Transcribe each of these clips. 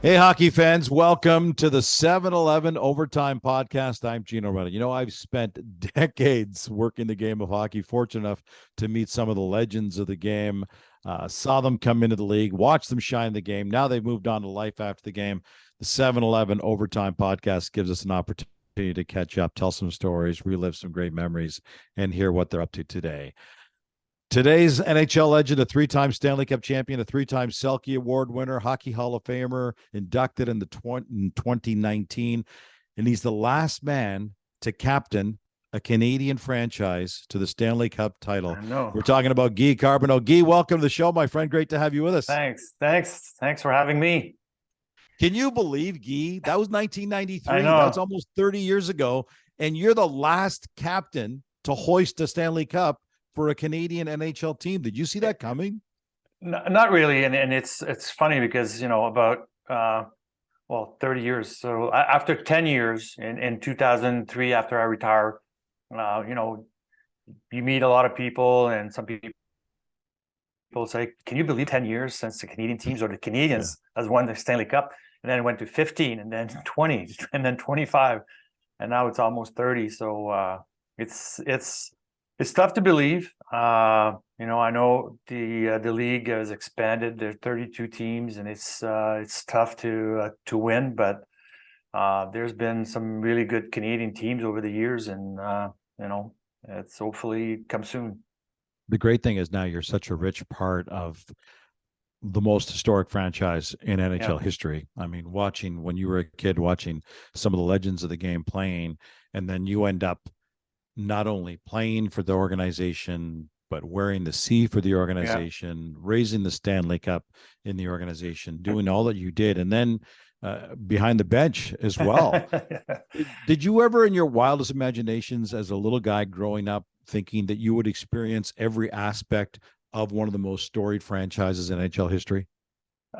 Hey, hockey fans, welcome to the 7-Eleven Overtime Podcast. I'm Gino Reda. I've spent decades working the game of hockey, fortunate enough to meet some of the legends of the game, saw them come into the league, watched them shine the game. Now they've moved on to life after the game. The 7-Eleven Overtime Podcast gives us an opportunity to catch up, tell some stories, relive some great memories, and hear what they're up to today. Today's NHL legend, a three-time Stanley Cup champion, a three-time Selke Award winner, Hockey Hall of Famer, inducted in 2019, and he's the last man to captain a Canadian franchise to the Stanley Cup title. I know. We're talking about Guy Carbonneau. Guy, welcome to the show, my friend. Great to have you with us. Thanks for having me. Can you believe, Guy? That was 1993. I know. That's almost 30 years ago, and you're the last captain to hoist a Stanley Cup for a Canadian NHL team. Did you see that coming? Not really, and it's funny because about 30 years. So after 10 years in 2003, after I retired, you meet a lot of people, and some people say, "Can you believe 10 years since the Canadian teams or the Canadiens has won the Stanley Cup?" And then it went to 15, and then 20, and then 25, and now it's almost 30. So it's tough to believe. I know the league has expanded. There's 32 teams, and it's tough to win. But there's been some really good Canadian teams over the years, and it's hopefully come soon. The great thing is now you're such a rich part of the most historic franchise in NHL history. I mean, watching when you were a kid, watching some of the legends of the game playing, and then you end up not only playing for the organization, but wearing the C for the organization, raising the Stanley Cup in the organization, doing all that you did, and then behind the bench as well. Did you ever, in your wildest imaginations as a little guy growing up, thinking that you would experience every aspect of one of the most storied franchises in NHL history?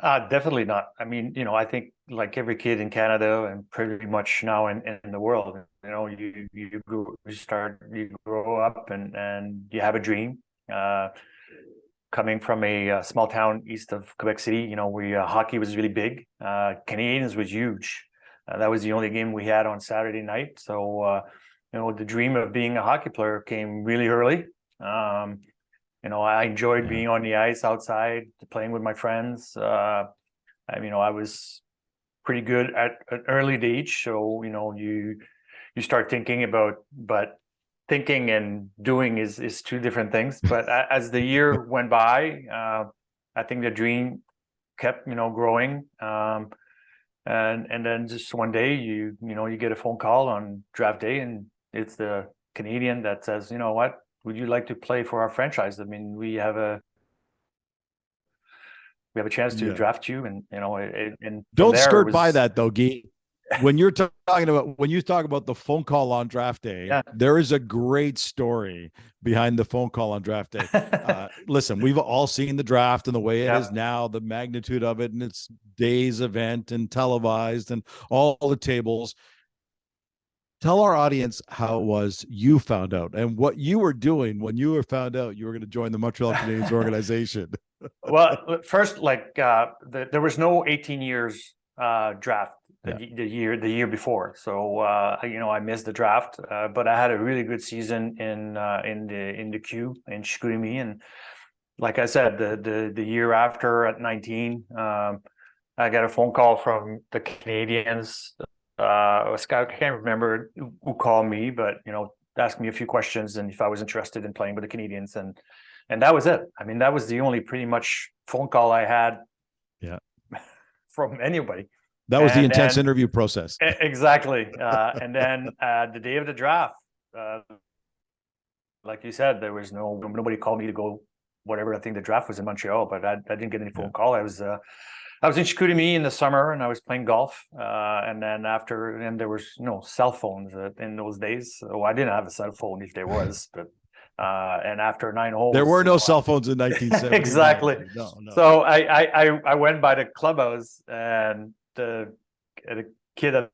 Definitely not. I mean, I think like every kid in Canada and pretty much now in the world, you grow up and you have a dream. Coming from a small town east of Quebec City, hockey was really big. Canadiens was huge. That was the only game we had on Saturday night. So, the dream of being a hockey player came really early. I enjoyed being on the ice outside, playing with my friends. I was pretty good at an early age. So, you start thinking about, but thinking and doing is two different things. But as the year went by, I think the dream kept, growing. And then just one day you get a phone call on draft day, and it's the Canadian that says, you know what? Would you like to play for our franchise? I mean, we have a chance to draft you, and and don't skirt by that though, Guy. When you talk about the phone call on draft day, there is a great story behind the phone call on draft day. Listen, we've all seen the draft and the way it is now, the magnitude of it, and it's days event and televised and all the tables. Tell our audience how it was you found out and what you were doing when you were found out you were going to join the Montreal Canadiens organization. Well, first, there was no 18 years draft the year before, so I missed the draft, but I had a really good season in the Q in Chicoutimi, and like I said, the year after at 19, I got a phone call from the Canadiens. I can't remember who called me, but asked me a few questions and if I was interested in playing with the Canadiens, and that was it. I mean, that was the only pretty much phone call I had from anybody. That was the intense interview process. Exactly. And then the day of the draft, like you said, there was nobody called me to go whatever. I think the draft was in Montreal, but I didn't get any phone call. I was in Chicoutimi in the summer, and I was playing golf. And then there was no cell phones in those days. So I didn't have a cell phone if there was, but and after 9 holes, there were no cell phones in 1970. Exactly. No. So I went by the clubhouse, and the kid at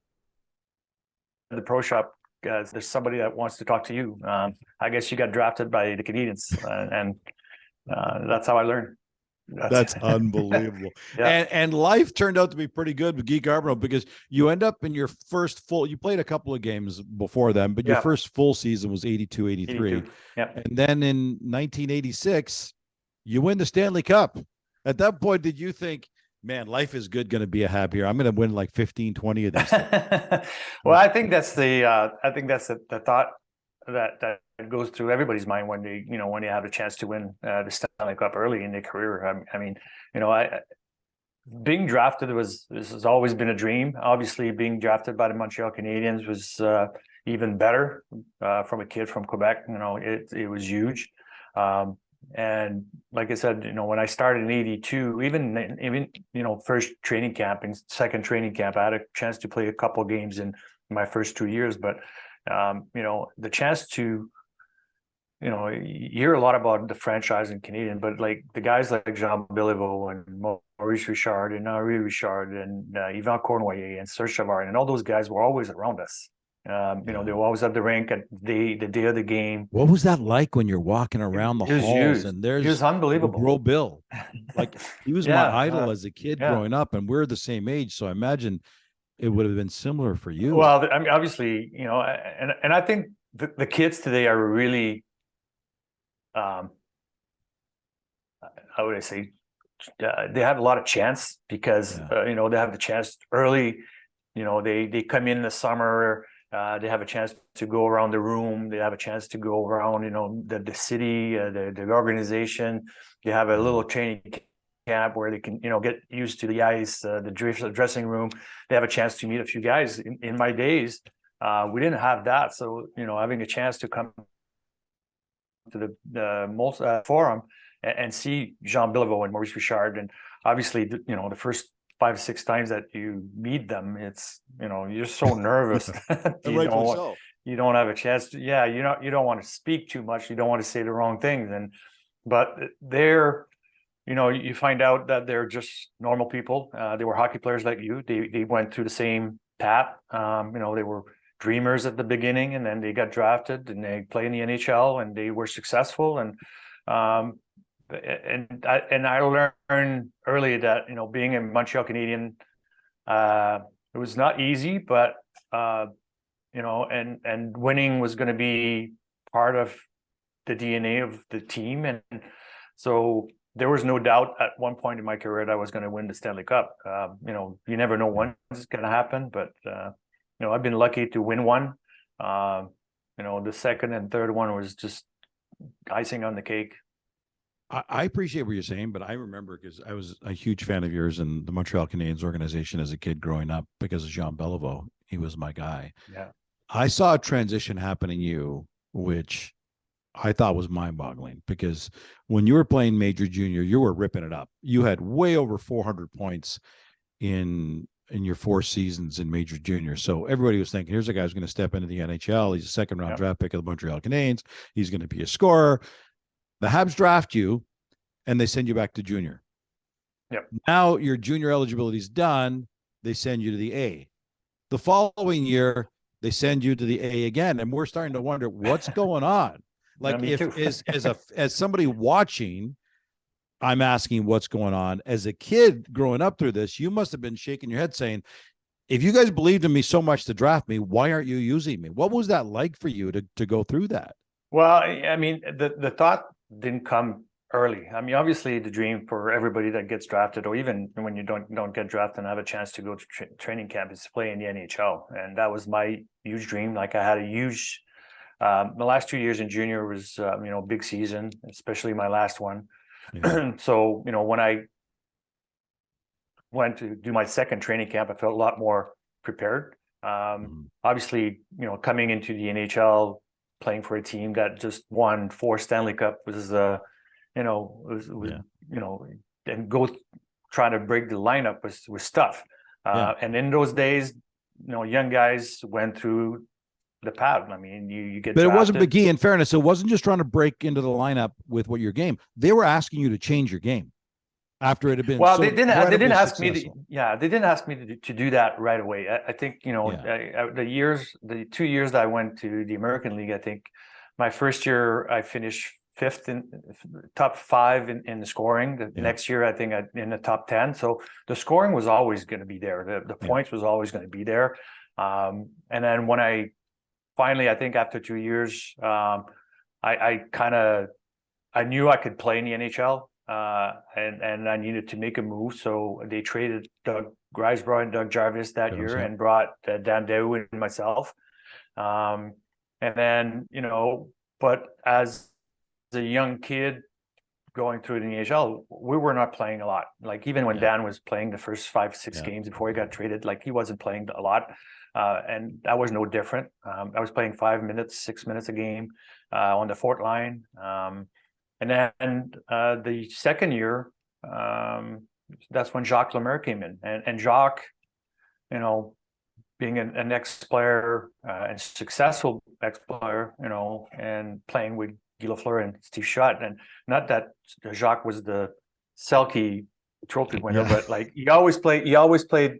the pro shop guys, there's somebody that wants to talk to you. I guess you got drafted by the Canadiens, and that's how I learned. That's unbelievable. Yeah. And life turned out to be pretty good with Guy Carbonneau because you end up in your first full, you played a couple of games before then, but your Yeah. first full season was 82, 83. 82. Yeah. And then in 1986, you win the Stanley Cup. At that point, did you think, man, life is good, going to be a happier. I'm going to win like 15, 20 of these things. Well, I think that's the thought that goes through everybody's mind when when you have a chance to win the Stanley Cup early in their career. I mean, being drafted this has always been a dream. Obviously, being drafted by the Montreal Canadiens was even better from a kid from Quebec. It was huge. And like I said, when I started in '82, even first training camp and second training camp, I had a chance to play a couple of games in my first 2 years. But the chance to you hear a lot about the franchise in Canadian, but like the guys like Jean Béliveau and Maurice Richard and Henri Richard and Yvan Cournoyer and Serge Savard and all those guys were always around us. They were always at the rink at the day of the game. What was that like when you're walking around the halls and there's he was unbelievable. Bro Bill? Like he was my idol as a kid growing up, and we're the same age, so I imagine it would have been similar for you. Well, I mean, obviously, and I think the kids today are really, how would I say, they have a lot of chance because they have the chance early. They come in the summer. They have a chance to go around the room. They have a chance to go around, the city, the organization. They have a little training camp where they can, get used to the ice, the dressing room. They have a chance to meet a few guys. In my days, we didn't have that. So, having a chance to come to the forum and see Jean Béliveau and Maurice Richard, and obviously, the first 5-6 times that you meet them, it's you're so nervous you don't have a chance to, you don't want to speak too much, you don't want to say the wrong things, but they're you find out that they're just normal people. They were hockey players like you. They went through the same path. They were dreamers at the beginning, and then they got drafted and they play in the NHL and they were successful. And I learned early that being a Montreal Canadian, it was not easy, but and winning was going to be part of the DNA of the team, and so there was no doubt at one point in my career that I was going to win the Stanley Cup. You never know when it's going to happen, but I've been lucky to win one. The second and third one was just icing on the cake. I appreciate what you're saying, but I remember because I was a huge fan of yours and the Montreal Canadiens organization as a kid growing up because of Jean Béliveau. He was my guy. Yeah. I saw a transition happen in you, which I thought was mind-boggling, because when you were playing Major Junior, you were ripping it up. You had way over 400 points in your 4 seasons in Major Junior. So everybody was thinking, here's a guy who's going to step into the NHL. He's a second-round draft pick of the Montreal Canadiens. He's going to be a scorer. The Habs draft you, and they send you back to junior. Yep. Now your junior eligibility is done. They send you to the A. The following year, they send you to the A again, and we're starting to wonder what's going on. Like, as somebody watching, I'm asking what's going on. As a kid growing up through this, you must have been shaking your head saying, if you guys believed in me so much to draft me, why aren't you using me? What was that like for you to go through that? Well, I mean, the thought didn't come early. I mean, obviously the dream for everybody that gets drafted, or even when you don't get drafted and have a chance to go to training camp, is to play in the NHL. And that was my huge dream. Like, I had a huge, the last 2 years in junior was, big season, especially my last one. Yeah. So, when I went to do my second training camp, I felt a lot more prepared. Obviously, coming into the NHL, playing for a team that just won 4 Stanley Cup was, and go trying to break the lineup was tough. And in those days, young guys went through the path. I mean, you get, but drafted. It wasn't McGee. In fairness, it wasn't just trying to break into the lineup with what your game. They were asking you to change your game after it had been. Well, they didn't ask me. They didn't ask me to do that right away. I think the 2 years that I went to the American League, I think my first year I finished fifth in top five in the scoring. The next year, I think in the top 10. So the scoring was always going to be there. The points was always going to be there. And then when I finally, I think after 2 years, I knew I could play in the NHL, and I needed to make a move. So they traded Doug Grisebrough and Doug Jarvis that year and brought Dan Dew and myself. And then, but as a young kid going through the NHL, we were not playing a lot. Like even when Dan was playing the first 5-6 games before he got traded, like he wasn't playing a lot. And that was no different. I was playing 5 minutes, 6 minutes a game on the fourth line. And then the second year, that's when Jacques Lemaire came in. And Jacques, being an ex-player and successful ex-player, and playing with Guy Lafleur and Steve Shutt, and not that Jacques was the Selke Trophy winner, but like he always played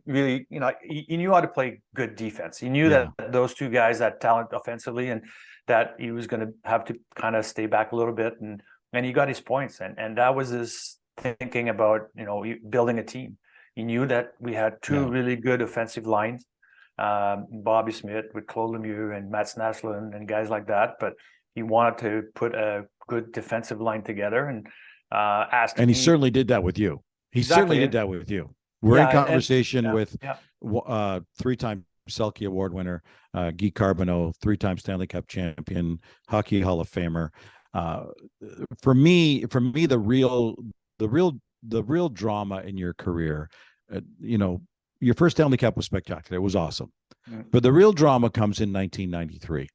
really, he knew how to play good defense. He knew that those two guys had talent offensively, and that he was going to have to kind of stay back a little bit, and he got his points, and that was his thinking about building a team. He knew that we had two really good offensive lines, Bobby Smith with Claude Lemieux and Matt Snaslund and guys like that, but he wanted to put a good defensive line together, and asked. And he certainly did that with you. He certainly did that with you. We're in conversation with three-time Selke Award winner Guy Carbonneau, three-time Stanley Cup champion, Hockey Hall of Famer. For me, the real drama in your career, your first Stanley Cup was spectacular. It was awesome. But the real drama comes in 1993.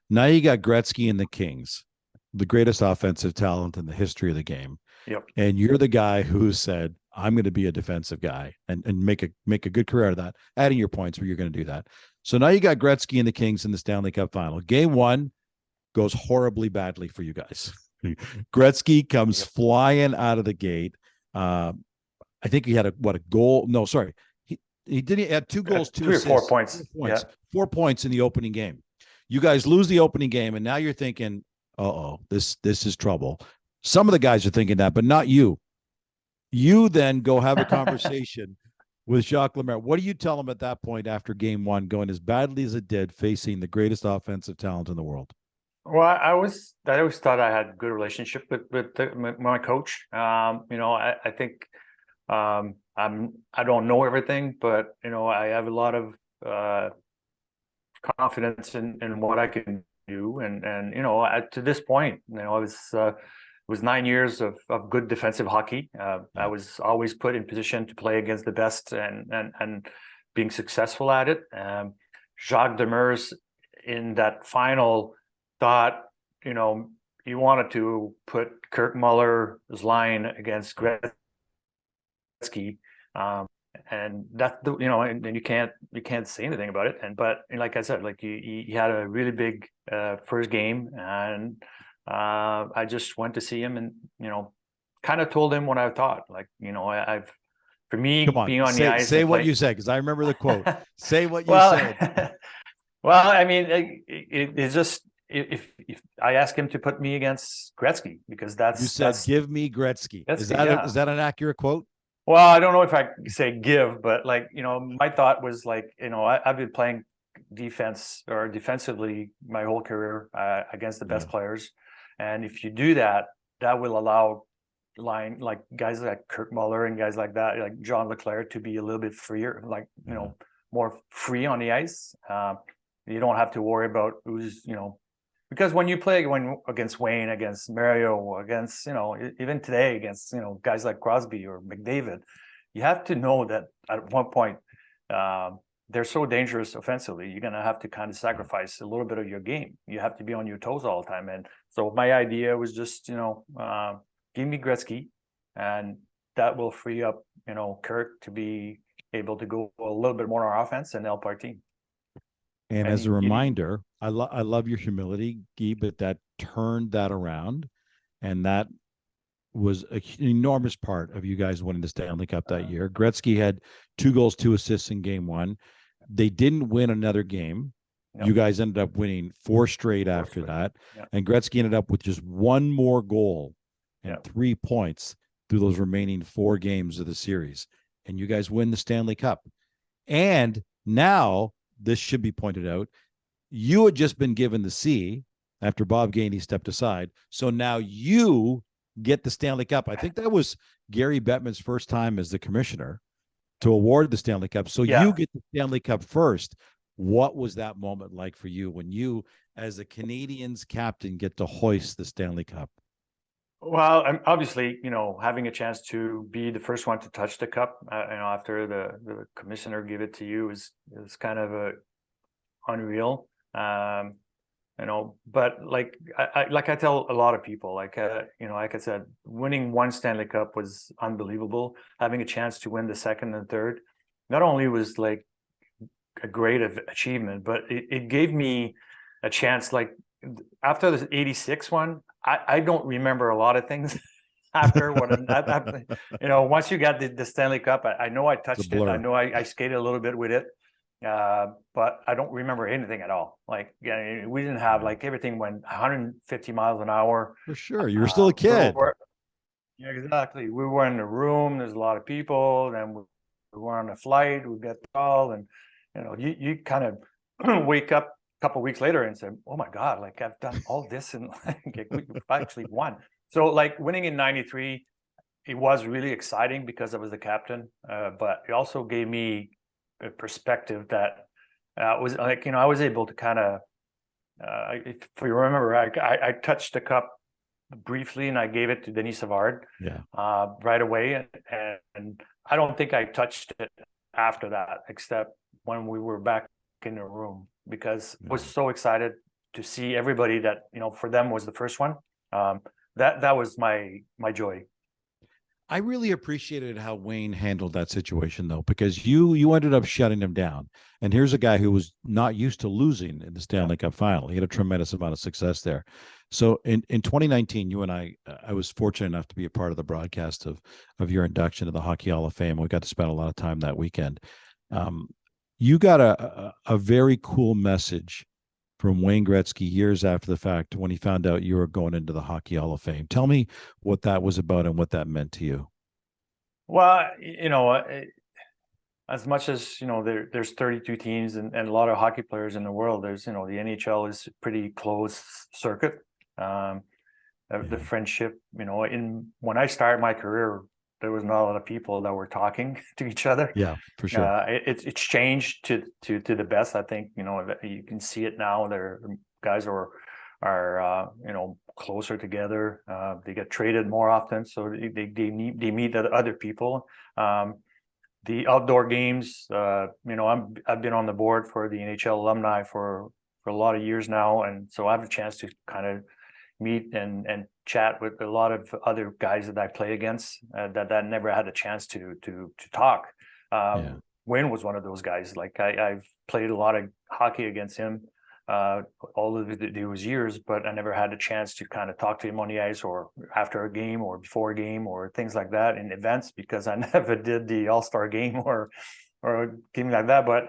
Now you got Gretzky and the Kings, the greatest offensive talent in the history of the game. Yep. And you're the guy who said, I'm going to be a defensive guy and make a good career out of that, adding your points where you're going to do that. So now you got Gretzky and the Kings in the Stanley Cup final. Game one goes horribly badly for you guys. Gretzky comes flying out of the gate. I think he had a goal. No, sorry. He had 2 goals, 2 assists, 4 points. 4 points. 4 points in the opening game. You guys lose the opening game, and now you're thinking, this is trouble. Some of the guys are thinking that, but not you. You then go have a conversation with Jacques Lemaire. What do you tell him at that point after game one, going as badly as it did, facing the greatest offensive talent in the world? Well, I always thought I had a good relationship with my coach. I think I don't know everything, but I have a lot of confidence in what I can do, and to this point, it was 9 years of good defensive hockey. I was always put in position to play against the best and being successful at it. Jacques Demers in that final thought, he wanted to put Kirk Muller's line against Gretzky. And that's and you can't say anything about it. But like I said, like he had a really big first game, and I just went to see him, and kind of told him what I thought. Like for me, being on the ice. Say what you said, because I remember the quote. Say what you said. Well, I mean, it's just if I asked him to put me against Gretzky, because you said give me Gretzky. Is that an accurate quote? Well, I don't know if I say give, but my thought was like, I've been playing defense or defensively my whole career against the best players. And if you do that, that will allow line like guys like Kirk Muller and guys like that, like John Leclerc, to be a little bit freer, like, more free on the ice. You don't have to worry about who's, because when you play against Wayne, against Mario, against, even today against, guys like Crosby or McDavid, you have to know that at one point they're so dangerous offensively. You're going to have to kind of sacrifice a little bit of your game. You have to be on your toes all the time. And so my idea was just, give me Gretzky, and that will free up, Kirk to be able to go a little bit more on offense and help our team. And as a reminder, I love your humility, Guy, but that turned that around, and that was an enormous part of you guys winning the Stanley Cup that year. Gretzky had 2 goals, 2 assists in game one. They didn't win another game You guys ended up winning 4 straight after that. Yeah. And Gretzky ended up with just one more goal and 3 points through those remaining 4 games of the series. And you guys win the Stanley Cup. And now, this should be pointed out, you had just been given the C after Bob Gainey stepped aside. So now you get the Stanley Cup. I think that was Gary Bettman's first time as the commissioner to award the Stanley Cup. So you get the Stanley Cup first. What was that moment like for you when you, as a Canadiens captain, get to hoist the Stanley Cup? Well, obviously, having a chance to be the first one to touch the cup, after the commissioner give it to you is kind of unreal. But like I tell a lot of people, like I said, winning one Stanley Cup was unbelievable. Having a chance to win the second and third, not only was like a great achievement, but it gave me a chance. Like after the 86 one, I don't remember a lot of things after once you got the Stanley Cup, I know I touched it. I know I skated a little bit with it. But I don't remember anything at all. Like, we didn't have, like, everything went 150 miles an hour. For sure. You were still a kid. Yeah, exactly. We were in the room. There's a lot of people. Then we were on a flight. We got the call, and you kind of wake up a couple of weeks later and say, "Oh my God! Like, I've done all this, and like, we actually won." So, like, winning in '93, it was really exciting because I was the captain. But it also gave me a perspective that was like, I was able to kind of, if you remember, I touched the cup briefly and I gave it to Denis Savard right away. And I don't think I touched it after that, except when we were back in the room, because I was so excited to see everybody that, for them was the first one. That was my joy. I really appreciated how Wayne handled that situation, though, because you ended up shutting him down. And here's a guy who was not used to losing in the Stanley Cup final. He had a tremendous amount of success there. So in 2019, you and I was fortunate enough to be a part of the broadcast of your induction to the Hockey Hall of Fame. We got to spend a lot of time that weekend. You got a very cool message from Wayne Gretzky years after the fact when he found out you were going into the Hockey Hall of Fame. Tell me what that was about and what that meant to you. Well, as much as, there's 32 teams and a lot of hockey players in the world, there's, the NHL is a pretty closed circuit. The friendship, when I started my career, there was not a lot of people that were talking to each other. Yeah, for sure. It's changed to the best. I think, you can see it now. There guys are closer together. They get traded more often, so they meet other people. The outdoor games, I've been on the board for the NHL alumni for a lot of years now, and so I have a chance to kind of meet and chat with a lot of other guys that I play against that never had a chance to talk. Wayne was one of those guys. Like, I've played a lot of hockey against him all of those years, but I never had a chance to kind of talk to him on the ice or after a game or before a game or things like that in events, because I never did the All-Star game or a game like that. But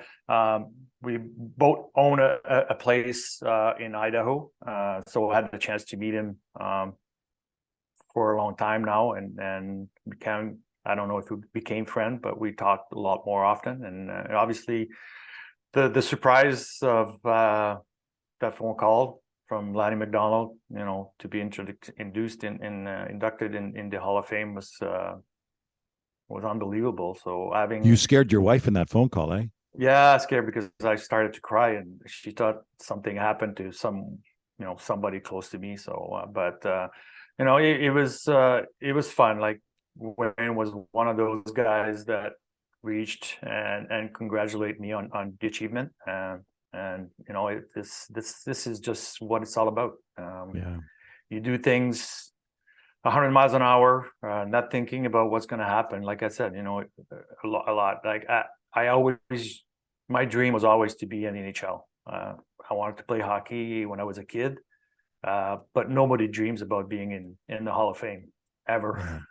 we both own a place in Idaho, so I had the chance to meet him for a long time now, and became, I don't know if we became friends, but we talked a lot more often. And obviously the surprise of that phone call from Lanny McDonald, to be inducted in the Hall of Fame was unbelievable. So you scared your wife in that phone call, eh? Yeah, scared because I started to cry and she thought something happened to somebody close to me. So, it was fun. Like, Wayne was one of those guys that reached and congratulate me on the achievement. This is just what it's all about. You do things 100 miles an hour, not thinking about what's going to happen. Like I said, a lot. Like my dream was always to be in the NHL. I wanted to play hockey when I was a kid, but nobody dreams about being in the Hall of Fame ever.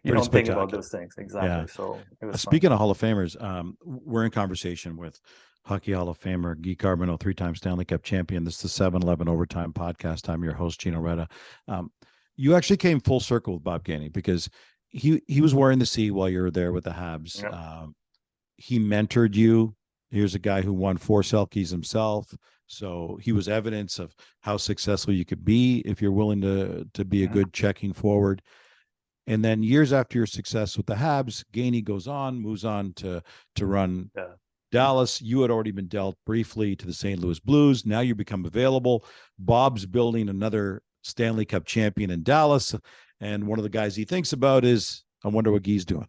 You don't think about those things. Exactly. So it was speaking of Hall of Famers, we're in conversation with Hockey Hall of Famer Guy Carbonneau, three-time Stanley Cup champion. This is the 7-Eleven Overtime Podcast. I'm your host, Gino Retta. You actually came full circle with Bob Gainey because he was wearing the C while you were there with the Habs. Yep. He mentored you. Here's a guy who won 4 Selkes himself. So he was evidence of how successful you could be if you're willing to be a good checking forward. And then years after your success with the Habs, Gainey moves on to run Dallas. You had already been dealt briefly to the St. Louis Blues. Now you become available. Bob's building another Stanley Cup champion in Dallas. And one of the guys he thinks about is, I wonder what Guy's doing.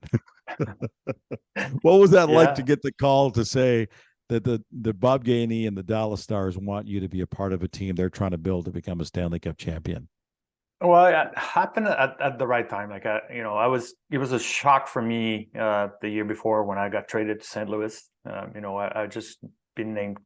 What was that like to get the call to say that the Bob Gainey and the Dallas Stars want you to be a part of a team they're trying to build to become a Stanley Cup champion? Well, it happened at the right time. Like, it was a shock for me the year before when I got traded to St. Louis. I just been named.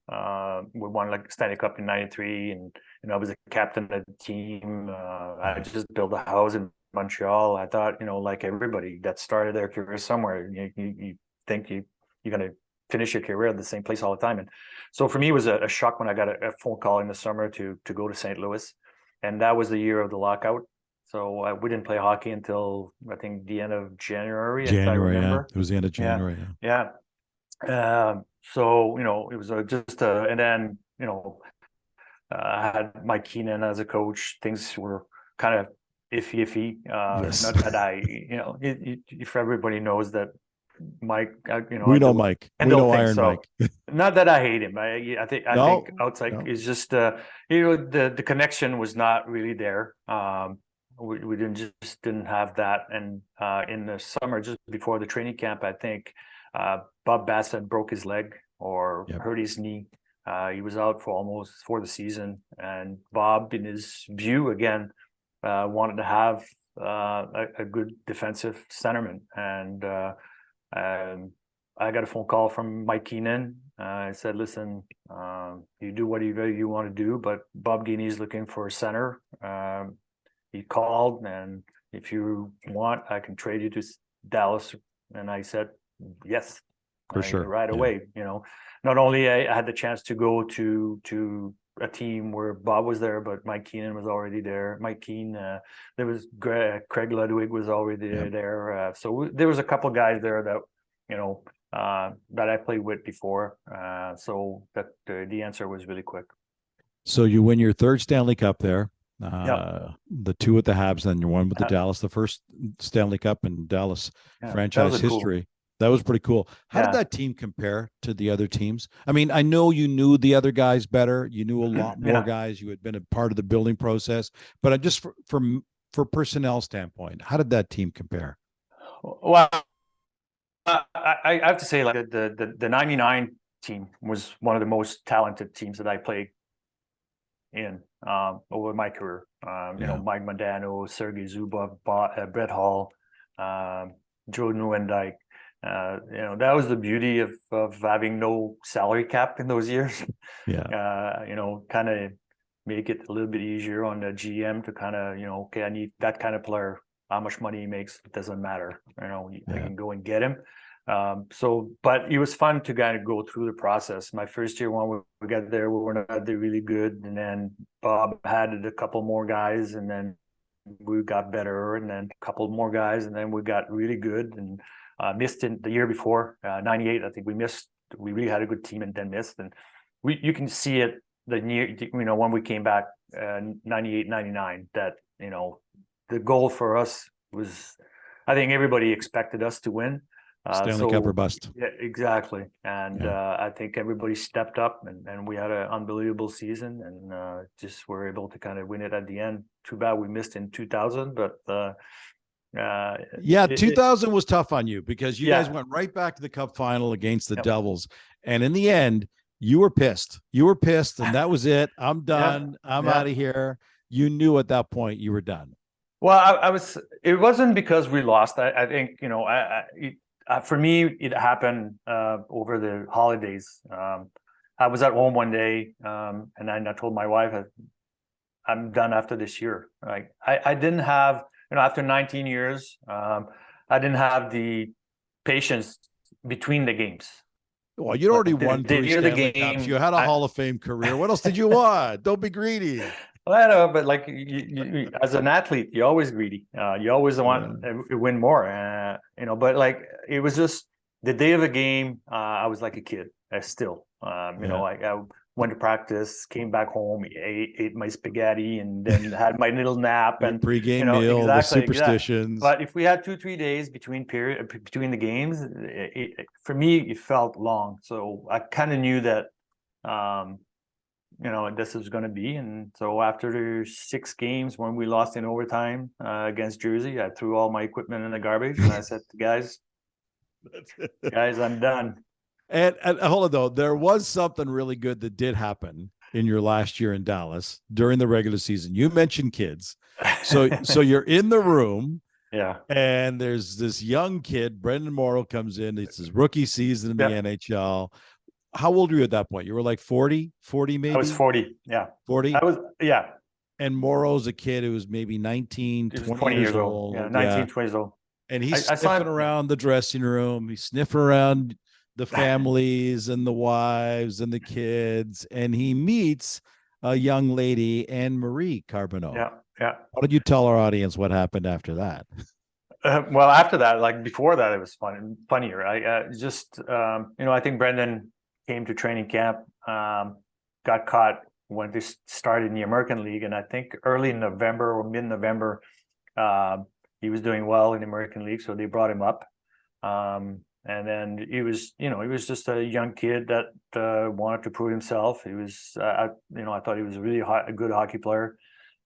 We won like Stanley Cup in '93, and I was a captain of the team. I just built a house in Montreal. I thought, like everybody that started their career somewhere, you think you're going to finish your career at the same place all the time. And so for me, it was a shock when I got a phone call in the summer to go to St. Louis. And that was the year of the lockout. So we didn't play hockey until, I think, the end of January, if I remember. Yeah. It was the end of January. Yeah. So, it was and then, I had Mike Keenan as a coach. Things were kind of iffy. Yes. Not that if everybody knows that Mike, we know Mike. We know Iron Mike. Not that I hate him. I think outside is just the connection was not really there. We didn't have that. And in the summer, just before the training camp, I think Bob Bassett broke his leg or hurt his knee. He was out for the season. And Bob, in his view, again, wanted to have a good defensive centerman. And I got a phone call from Mike Keenan. I said, listen, you do whatever you want to do, but Bob Gainey is looking for a center. He called, and if you want, I can trade you to Dallas. And I said, yes, for sure, right away. Not only I had the chance to go to a team where Bob was there, but Mike Keenan was already there. Mike Keane, there was Craig Ludwig was already there. So there was a couple guys there that, that I played with before. So that the answer was really quick. So you win your 3rd Stanley Cup there. The 2 with the Habs, then you won with the Dallas, the first Stanley Cup in Dallas franchise history. Cool. That was pretty cool. How did that team compare to the other teams? I mean, I know you knew the other guys better. You knew a lot more guys. You had been a part of the building process. But I just for personnel standpoint, how did that team compare? Well, I have to say, like the '99 team was one of the most talented teams that I played in over my career. Mike Modano, Sergei Zubov, Brett Hall, Joe Nieuwendyk. That was the beauty of having no salary cap in those years. Kind of make it a little bit easier on the GM to kind of, okay, I need that kind of player. How much money he makes, it doesn't matter. I can go and get him. But it was fun to kind of go through the process. My first year when we got there, we were not really good. And then Bob added a couple more guys, and then we got better, and then a couple more guys, and then we got really good. And missed in the year before, '98. I think we missed. We really had a good team and then missed. And you can see it when we came back, '98, '99. That the goal for us was, I think everybody expected us to win. Stanley Cup or bust. Yeah, exactly. And I think everybody stepped up, and we had an unbelievable season, and just were able to kind of win it at the end. Too bad we missed in 2000, but 2000 was tough on you because you guys went right back to the Cup final against the Devils, and in the end, you were pissed. And that was it. I'm done. I'm out of here. You knew at that point you were done. Well, I was. It wasn't because we lost. I think for me, it happened over the holidays. I was at home one day, and then I told my wife, "I'm done after this year." Like I didn't have, after 19 years, I didn't have the patience between the games. Well, you'd already Like the won three day of the Stanley Cups. You game, had a Hall of Fame career. What else did you want? Don't be greedy. I know, but like as an athlete, you're always greedy. You always Yeah. want to win more. But like it was just the day of the game. I was like a kid. Still, Yeah. I went to practice, came back home, ate my spaghetti, and then had my little nap. Your And pregame meal, the exactly, exactly. superstitions. But if we had 2-3 days between the games, for me it felt long. So I kind of knew that. Um, this is going to be. And so after 6 games, when we lost in overtime against Jersey, I threw all my equipment in the garbage and I said, guys, I'm done. And hold on though, there was something really good that did happen in your last year in Dallas during the regular season. You mentioned kids. So you're in the room. Yeah. And there's this young kid, Brendan Morrow, comes in. It's his rookie season in the Yeah. NHL. How old were you at that point? You were like 40 I was maybe? 40. Yeah. 40? Yeah. And Morrow's a kid who was maybe 19, He was 20 20 years years old. Yeah. old. 19, Yeah. 20 years old. And he's I saw sniffing him. around the dressing room. He's sniffing around the families and the wives and the kids. And he meets a young lady, Anne-Marie Carbonneau. Yeah. Yeah. Why don't you tell our audience what happened after that? Well, after that, like before that, it was funnier. I think Brendan came to training camp, got caught when they started in the American League, and I think early November or mid-November, he was doing well in the American League, so they brought him up. And then he was just a young kid that wanted to prove himself. He was, I thought he was a good hockey player.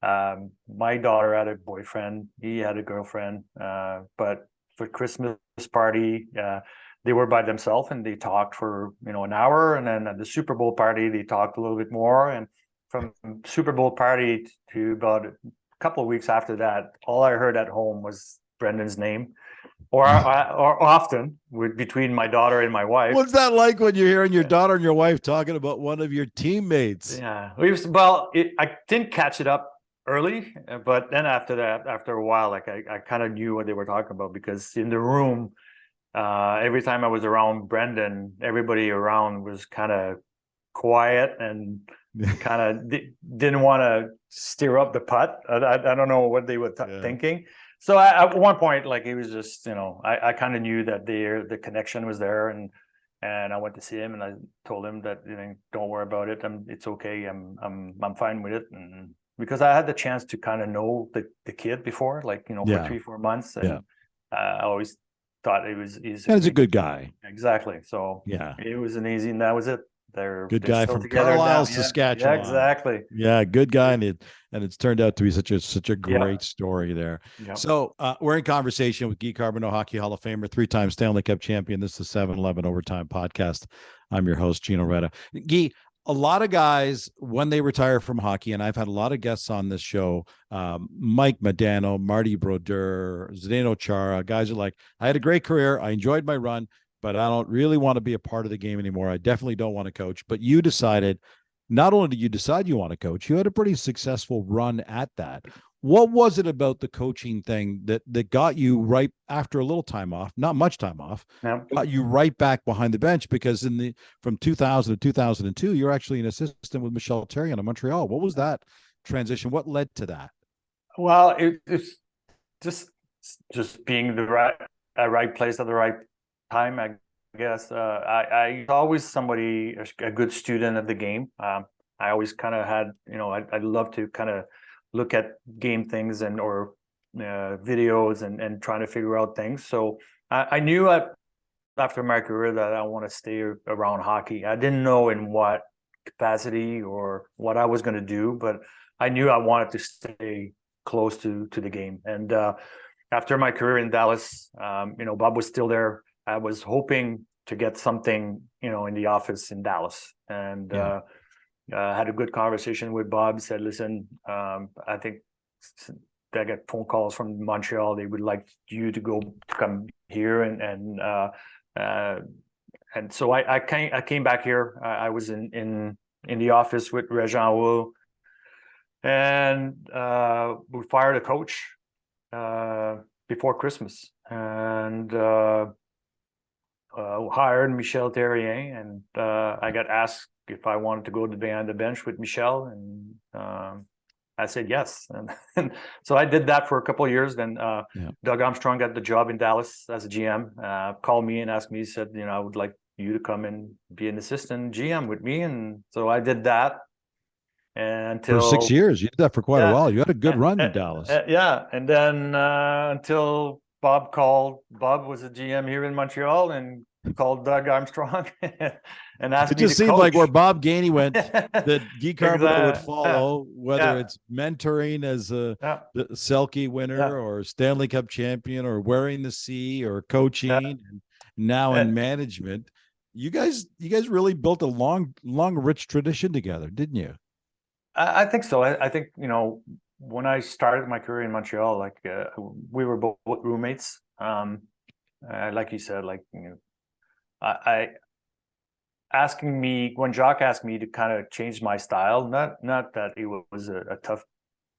My daughter had a boyfriend. He had a girlfriend. But for Christmas party, they were by themselves and they talked for an hour. And then at the Super Bowl party, they talked a little bit more. And from Super Bowl party to about a couple of weeks after that, all I heard at home was Brendan's name. Or often between my daughter and my wife. What's that like when you're hearing your daughter and your wife talking about one of your teammates? Yeah, I didn't catch it up early, but then after a while, like I kind of knew what they were talking about because in the room, every time I was around Brendan, everybody around was kind of quiet and kind of didn't want to stir up the pot. I don't know what they were thinking. So at one point, like it was just, I kind of knew that the connection was there, and I went to see him and I told him that don't worry about it. It's okay. I'm fine with it, and because I had the chance to kind of know the kid before, like for 3-4 months, and I always thought he's a good guy. Exactly. So yeah, it was an easy, and that was it. They're good guy from together Carlisle, now. Saskatchewan. Yeah, exactly. Yeah, good guy, and it's turned out to be such a great story there. Yep. So we're in conversation with Guy Carbonneau, Hockey Hall of Famer, 3-time Stanley Cup champion. This is the 7-11 Overtime Podcast. I'm your host, Gino Reda. Guy, a lot of guys, when they retire from hockey, and I've had a lot of guests on this show, Mike Modano, Marty Brodeur, Zdeno Chara, guys are like, I had a great career. I enjoyed my run, but I don't really want to be a part of the game anymore. I definitely don't want to coach. But you decided, not only did you decide you want to coach, you had a pretty successful run at that. What was it about the coaching thing that got you right after a little time off, not much time off, got you right back behind the bench? Because from 2000 to 2002, you're actually an assistant with Michel Therrien in Montreal. What was that transition? What led to that? Well, it's just being the right place at the right time, I guess. I always a good student of the game. I always kind of had, I love to kind of look at game things or videos and trying to figure out things. So I knew after my career that I want to stay around hockey. I didn't know in what capacity or what I was going to do, but I knew I wanted to stay close to the game. And after my career in Dallas, Bob was still there. I was hoping to get something, in the office in Dallas, and had a good conversation with Bob. Said, "Listen, I think I got phone calls from Montreal. They would like you to come here, and so I came back here. I was in the office with Réjean Wu, and we fired a coach before Christmas, and." hired Michel Terrien, and I got asked if I wanted to go to behind the bench with Michel, and I said yes. And so I did that for a couple of years. Then Doug Armstrong got the job in Dallas as a GM, called me and asked me, he said, I would like you to come and be an assistant GM with me. And so I did that. And for 6 years, you did that for quite a while. You had a good run in Dallas. And then until Bob called. Bob was a GM here in Montreal and called Doug Armstrong and asked me to coach. It just seemed like where Bob Gainey went, that Guy Carbonneau would follow, whether it's mentoring as a Selke winner or Stanley Cup champion or wearing the C or coaching and now in management. You guys really built a long, rich tradition together, didn't you? I think so. I think, when I started my career in Montreal, like we were both roommates. Like you said, when Jacques asked me to kind of change my style, not that it was a tough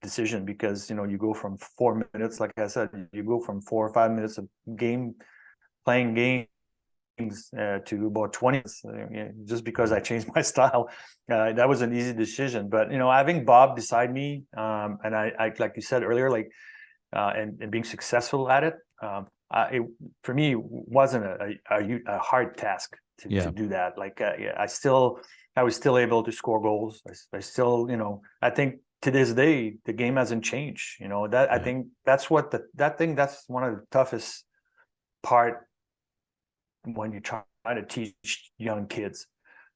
decision, because, you go from 4 minutes, like I said, you go from 4 or 5 minutes of playing games to about 20 just because I changed my style. That was an easy decision, but having Bob beside me, and I like you said earlier, and being successful at it, for me wasn't a hard task to do that. I was still able to score goals. I still, I think to this day the game hasn't changed. I think that's that's one of the toughest part when you try to teach young kids,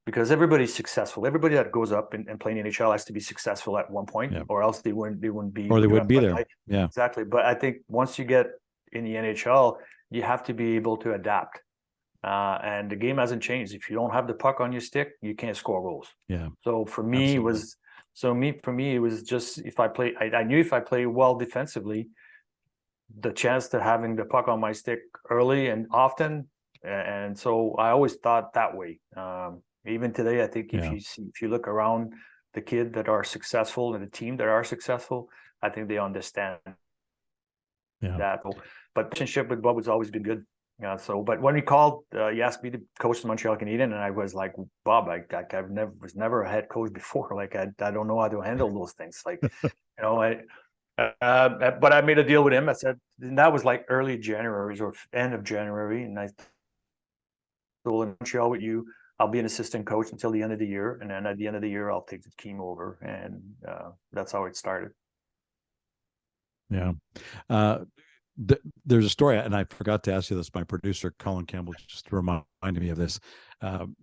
because everybody's successful. Everybody that goes up and playing NHL has to be successful at one point, or else they wouldn't be, or they wouldn't be there. Exactly. But I think once you get in the NHL, you have to be able to adapt. And the game hasn't changed. If you don't have the puck on your stick, you can't score goals. So for me, it was just, I knew if I play well defensively, the chance to having the puck on my stick early and often. And so I always thought that way. Even today, I think if you look around the kids that are successful and the team that are successful, I think they understand that. But relationship with Bob has always been good. But when he called, he asked me to coach the Montreal Canadian, and I was like, Bob, was never a head coach before. I don't know how to handle those things. But I made a deal with him. I said, and that was like early January or end of January, and I told him, Montreal with you, I'll be an assistant coach until the end of the year, and then at the end of the year, I'll take the team over, and that's how it started. There's a story, and I forgot to ask you this. My producer, Colin Campbell, just reminded me of this.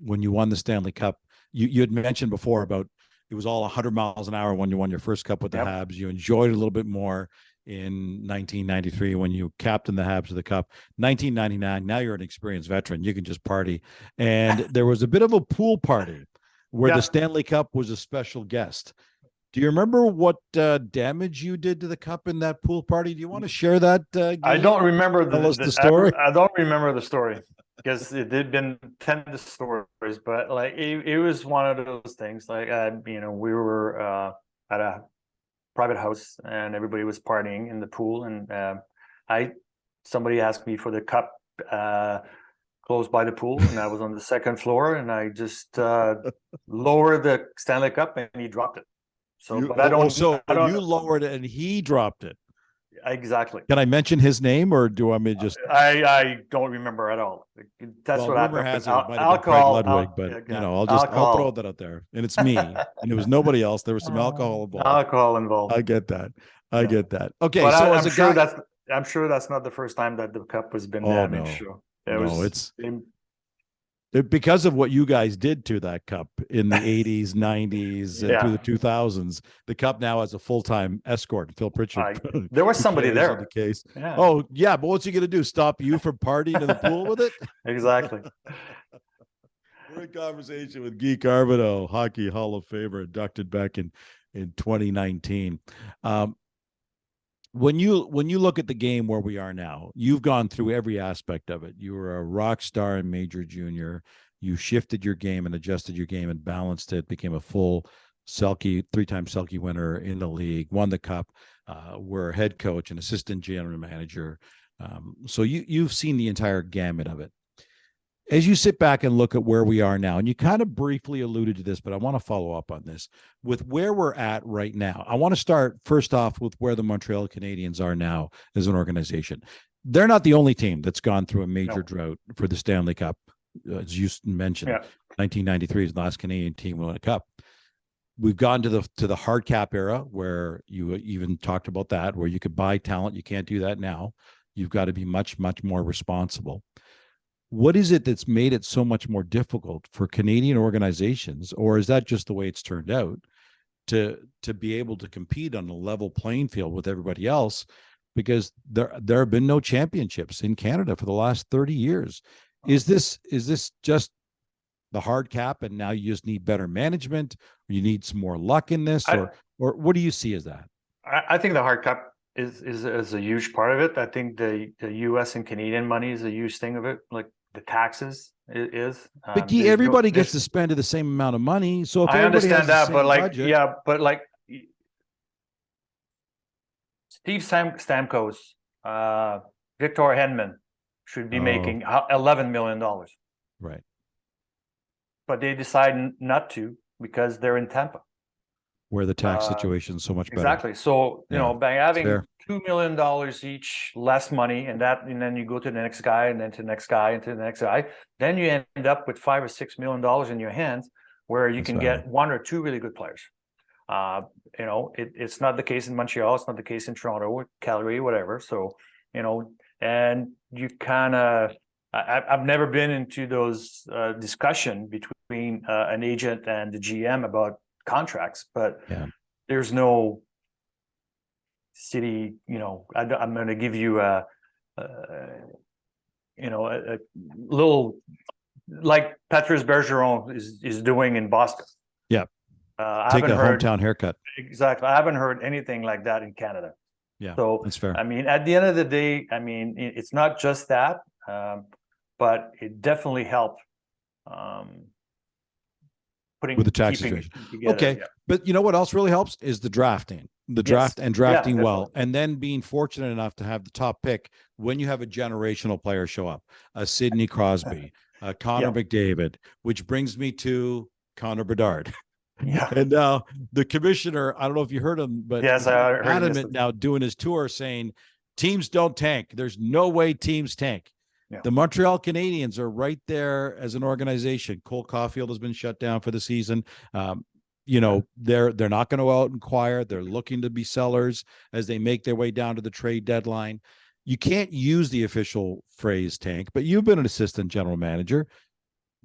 When you won the Stanley Cup, you had mentioned before about it was all 100 miles an hour when you won your first cup with the Habs. You enjoyed it a little bit more in 1993 when you captained the Habs to the cup. 1999, now you're an experienced veteran. You can just party. And there was a bit of a pool party where the Stanley Cup was a special guest. Do you remember what damage you did to the cup in that pool party? Do you want to share that? I don't remember the story. I don't remember the story because it had been 10 stories, but it was one of those things. We were at a private house and everybody was partying in the pool, and somebody asked me for the cup close by the pool, and I was on the second floor, and I just lowered the Stanley Cup and he dropped it. You lowered it and he dropped it. Exactly. Can I mention his name, or do I mean just? I don't remember at all. That's what rumor has it might have been Craig Ludwig, but I'll throw that out there, and it's me, and it was nobody else. There was some alcohol involved. I get that. Okay, but so I'm sure that's not the first time that the cup has been damaged. It's because of what you guys did to that cup in the 80s, 90s, through the 2000s. The cup now has a full-time escort, Phil Pritchard. There was somebody there. The case. Oh, yeah, but what's he going to do? Stop you from partying in the pool with it? Exactly. We're in conversation with Guy Carbonneau, Hockey Hall of Famer, inducted back in 2019. When you look at the game where we are now, you've gone through every aspect of it. You were a rock star in major junior. You shifted your game and adjusted your game and balanced it, became a full Selke, 3-time Selke winner in the league, won the cup, were a head coach, an assistant general manager. So you've seen the entire gamut of it. As you sit back and look at where we are now, and you kind of briefly alluded to this, but I want to follow up on this with where we're at right now. I want to start first off with where the Montreal Canadiens are now as an organization. They're not the only team that's gone through a major drought for the Stanley Cup. As you mentioned, 1993 is the last Canadian team won a cup. We've gone to the hard cap era where you even talked about that, where you could buy talent. You can't do that now. You've got to be much, much more responsible. What is it that's made it so much more difficult for Canadian organizations, or is that just the way it's turned out, to be able to compete on a level playing field with everybody else? Because there have been no championships in Canada for the last 30 years. Is this just the hard cap, and now you just need better management, or you need some more luck in this, or what do you see as that? I think the hard cap is a huge part of it. I think the U.S. and Canadian money is a huge thing of it, like the taxes is. But everybody gets to spend the same amount of money. So if I everybody has understand that, the but same like, budget, but like Steve Stamkos, Victor Hedman should be making $11 million. Right. But they decide not to because they're in Tampa, where the tax situation is so much better. Exactly. So, you know, by having fair. $2 million each less money, and then you go to the next guy, and then to the next guy, and to the next guy, then you end up with $5 or $6 million in your hands, where you can get one or two really good players. You know, it's not the case in Montreal. It's not the case in Toronto, Calgary, whatever. So, you know, and you kind of, I've never been into those discussion between an agent and the GM about contracts, but there's no city, you know, I'm going to give you a little, like Patrice Bergeron is doing in Boston. Yeah. Take a hometown haircut. Exactly. I haven't heard anything like that in Canada. Yeah. So that's fair. I mean, at the end of the day, I mean, it's not just that, but it definitely helped with the tax situation. Okay. But you know what else really helps is the drafting. Drafting well, and then being fortunate enough to have the top pick when you have a generational player show up, a Sidney Crosby, a Connor McDavid, which brings me to Connor Bedard. Yeah. And the commissioner, I don't know if you heard him, but yes, I heard adamant now doing his tour saying teams don't tank. There's no way teams tank. Yeah. The Montreal Canadiens are right there as an organization. Cole Caulfield has been shut down for the season. You know, they're not going to out inquire. They're looking to be sellers as they make their way down to the trade deadline. You can't use the official phrase tank, but you've been an assistant general manager.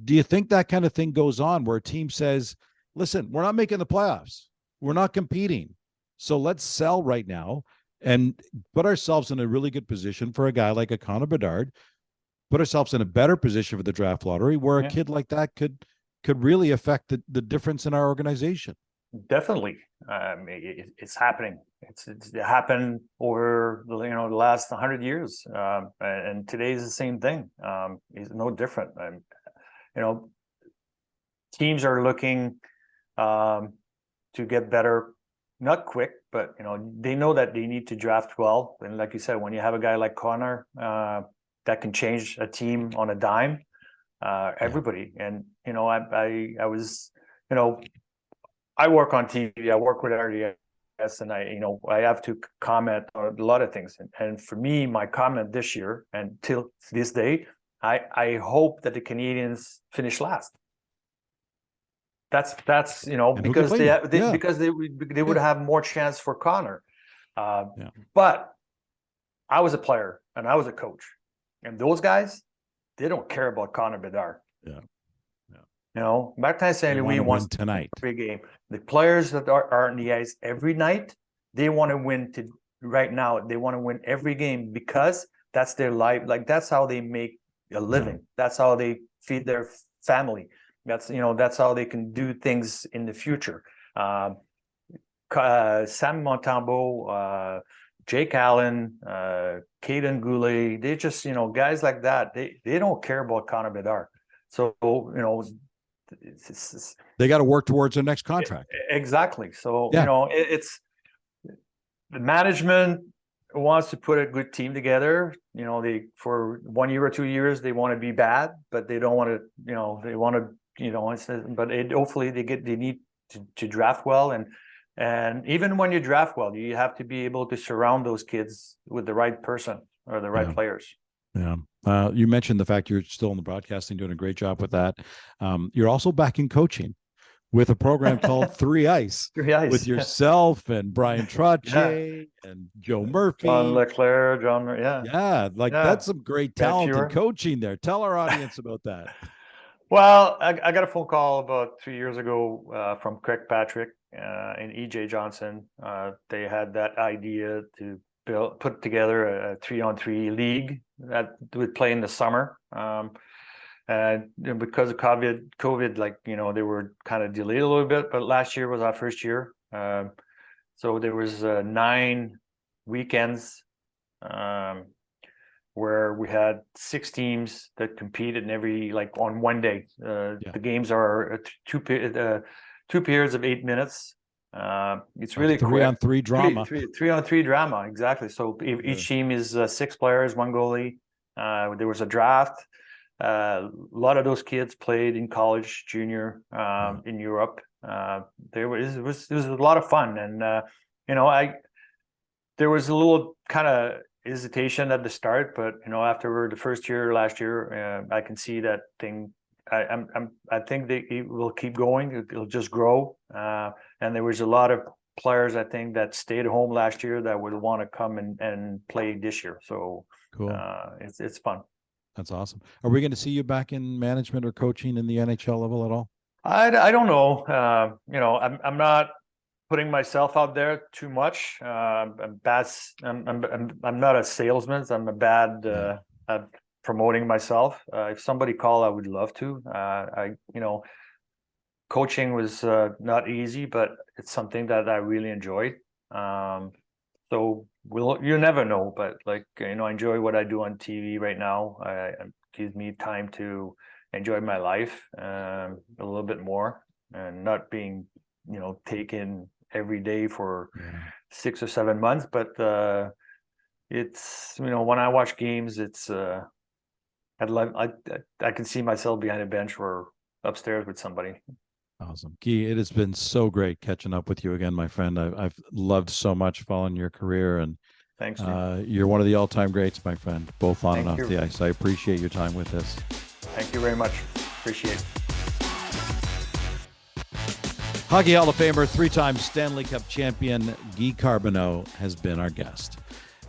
Do you think that kind of thing goes on where a team says, listen, we're not making the playoffs. We're not competing. So let's sell right now and put ourselves in a really good position for a guy like a Connor Bedard, put ourselves in a better position for the draft lottery where a kid like that could really affect the difference in our organization. Definitely. It's happening. It's happened over the last 100 years. And today is the same thing. It's no different. Teams are looking to get better, not quick, but they know that they need to draft well. And like you said, when you have a guy like Connor that can change a team on a dime, everybody. And I was, I work on TV. I work with RDS, and I have to comment on a lot of things. And for me, my comment this year and till this day, I hope that the Canadiens finish last. That's because because they would have more chance for Connor. But I was a player and I was a coach, and those guys, they don't care about Connor Bedard. Back then saying we won tonight every game. The players that are on the ice every night, they want to win right now. They want to win every game because that's their life. Like that's how they make a living. That's how they feed their family. That's how they can do things in the future. Sam Montembeault, Jake Allen, Caden Goulet, they just guys like that. They don't care about Connor Bedard. So they got to work towards their next contract. Exactly. So it's the management wants to put a good team together. You know, they for 1 year or 2 years they want to be bad, but they don't want to. You know, they want to. You know, but hopefully they need to draft well, and even when you draft well, you have to be able to surround those kids with the right person or the right players. Yeah. You mentioned the fact you're still in the broadcasting, doing a great job with that. You're also back in coaching with a program called 3 Ice, with yourself and Brian Trottier and Joe Murphy. John Leclerc, that's some great talent in coaching there. Tell our audience about that. Well, I got a phone call about 3 years ago from Craig Patrick and EJ Johnson. They had that idea to put together a 3-on-3 league that would play in the summer. And because of COVID, like, you know, they were kind of delayed a little bit, but last year was our first year. So there was 9 weekends where we had 6 teams that competed in every, like, on one day. The games are 2 periods of 8 minutes. It's really 3-on-3 drama. 3-on-3 drama, exactly. So each team is 6 players, 1 goalie. There was a draft. A lot of those kids played in college, junior, in Europe. It was a lot of fun, and you know, there was a little kind of hesitation at the start, but you know, after the first year last year, I can see that thing. I think it will keep going. It'll just grow, and there was a lot of players, I think, that stayed home last year that would want to come and play this year. So cool. It's fun. That's awesome. Are we going to see you back in management or coaching in the NHL level at all? I don't know. You know, I'm not putting myself out there too much. I'm not a salesman. I'm a bad at promoting myself. If somebody called, I would love to. You know, coaching was not easy, but it's something that I really enjoyed. So you never know, but, like, you know, I enjoy what I do on TV right now. It gives me time to enjoy my life a little bit more, and not being, you know, taken every day for 6 or 7 months. But it's, you know, when I watch games, it's I can see myself behind a bench or upstairs with somebody. Awesome. Guy, it has been so great catching up with you again, my friend. I've loved so much following your career, and thanks. You're one of the all-time greats, my friend, both on and off the ice. I appreciate your time with us. Thank you very much. Appreciate it. Hockey Hall of Famer, 3-time Stanley Cup champion Guy Carbonneau has been our guest.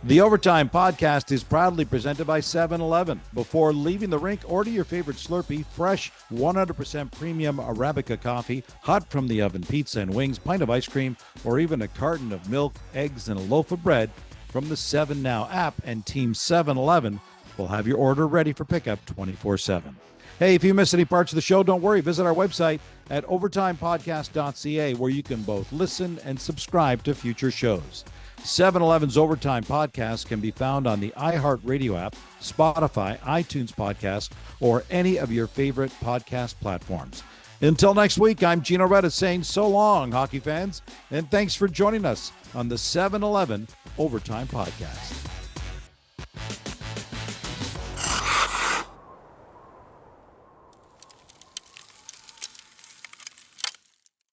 The Overtime Podcast is proudly presented by 7-Eleven. Before leaving the rink, order your favorite Slurpee, fresh, 100% premium Arabica coffee, hot from the oven pizza and wings, pint of ice cream, or even a carton of milk, eggs, and a loaf of bread from the 7 Now app, and Team 7-Eleven will have your order ready for pickup 24/7. Hey, if you miss any parts of the show, don't worry. Visit our website at overtimepodcast.ca, where you can both listen and subscribe to future shows. 7-Eleven's Overtime Podcast can be found on the iHeartRadio app, Spotify, iTunes Podcast, or any of your favorite podcast platforms. Until next week, I'm Gino Reda saying so long, hockey fans, and thanks for joining us on the 7-Eleven Overtime Podcast.